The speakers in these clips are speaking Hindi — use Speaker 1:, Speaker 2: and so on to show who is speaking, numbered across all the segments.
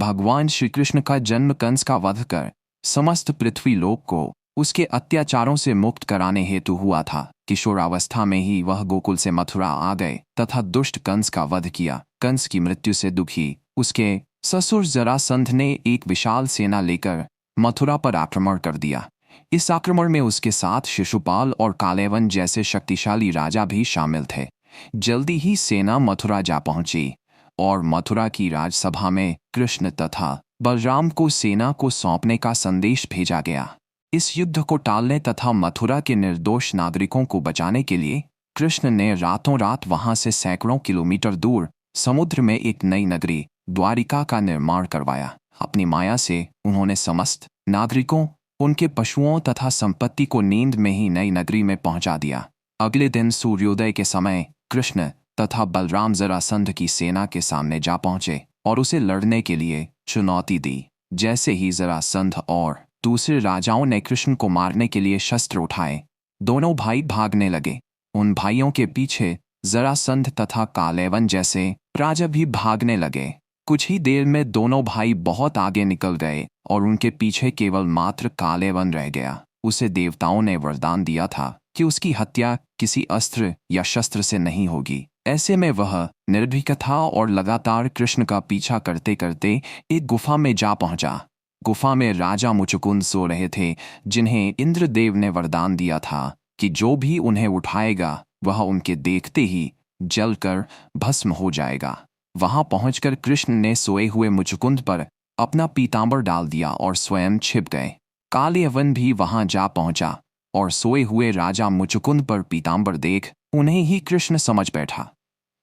Speaker 1: भगवान श्री कृष्ण का जन्म कंस का वध कर समस्त पृथ्वी लोक को उसके अत्याचारों से मुक्त कराने हेतु हुआ था। किशोरावस्था में ही वह गोकुल से मथुरा आ गए तथा दुष्ट कंस का वध किया। कंस की मृत्यु से दुखी उसके ससुर जरासंध ने एक विशाल सेना लेकर मथुरा पर आक्रमण कर दिया। इस आक्रमण में उसके साथ शिशुपाल और कालेवन जैसे शक्तिशाली राजा भी शामिल थे। जल्दी ही सेना मथुरा जा पहुंची और मथुरा की राजसभा में कृष्ण तथा बलराम को सेना को सौंपने का संदेश भेजा गया। इस युद्ध को टालने तथा मथुरा के निर्दोष नागरिकों को बचाने के लिए कृष्ण ने रातों रात वहां से सैकड़ों किलोमीटर दूर समुद्र में एक नई नगरी द्वारिका का निर्माण करवाया। अपनी माया से उन्होंने समस्त नागरिकों, उनके पशुओं तथा संपत्ति को नींद में ही नई नगरी में पहुंचा दिया। अगले दिन सूर्योदय के समय कृष्ण तथा बलराम जरासंध की सेना के सामने जा पहुंचे और उसे लड़ने के लिए चुनौती दी। जैसे ही जरासंध और दूसरे राजाओं ने कृष्ण को मारने के लिए शस्त्र उठाए, दोनों भाई भागने लगे। उन भाइयों के पीछे जरासंध तथा कालेवन जैसे राजा भी भागने लगे। कुछ ही देर में दोनों भाई बहुत आगे निकल गए और उनके पीछे केवल मात्र कालेवन रह गया। उसे देवताओं ने वरदान दिया था कि उसकी हत्या किसी अस्त्र या शस्त्र से नहीं होगी। ऐसे में वह निर्भीक था और लगातार कृष्ण का पीछा करते करते एक गुफा में जा पहुंचा। गुफा में राजा मुचुकुंद सो रहे थे, जिन्हें इंद्रदेव ने वरदान दिया था कि जो भी उन्हें उठाएगा वह उनके देखते ही जलकर भस्म हो जाएगा। वहां पहुंचकर कृष्ण ने सोए हुए मुचुकुंद पर अपना पीतांबर डाल दिया और स्वयं छिप गए। कालेवन भी वहां जा पहुंचा और सोए हुए राजा मुचुकुंद पर पीतांबर देख उन्हें ही कृष्ण समझ बैठा।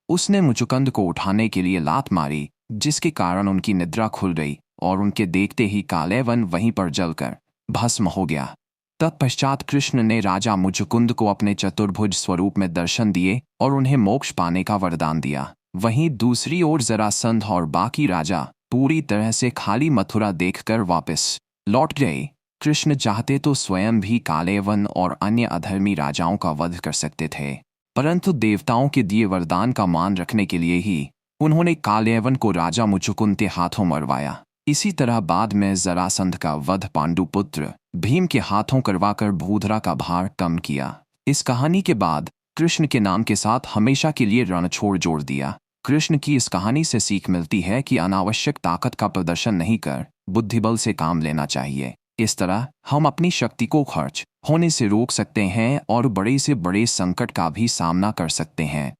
Speaker 1: उसने मुचुकुंद को उठाने के लिए लात मारी, जिसके कारण उनकी निद्रा खुल गई और उनके देखते ही कालेवन वहीं पर जलकर भस्म हो गया। तत्पश्चात कृष्ण ने राजा मुचुकुंद को अपने चतुर्भुज स्वरूप में दर्शन दिए और उन्हें मोक्ष पाने का वरदान दिया। वहीं दूसरी ओर जरासंध और बाकी राजा पूरी तरह से खाली मथुरा देखकर वापस लौट गए। कृष्ण चाहते तो स्वयं भी कालेवन और अन्य अधर्मी राजाओं का वध कर सकते थे, परंतु देवताओं के दिए वरदान का मान रखने के लिए ही उन्होंने कालेवन को राजा मुचुकुंद के हाथों मरवाया। इसी तरह बाद में जरासंध का वध पांडुपुत्र भीम के हाथों करवाकर भूधरा का भार कम किया। इस कहानी के बाद कृष्ण के नाम के साथ हमेशा के लिए रण जोड़ दिया। कृष्ण की इस कहानी से सीख मिलती है कि अनावश्यक ताकत का प्रदर्शन नहीं कर बुद्धिबल से काम लेना चाहिए। इस तरह हम अपनी शक्ति को खर्च होने से रोक सकते हैं और बड़े से बड़े संकट का भी सामना कर सकते हैं।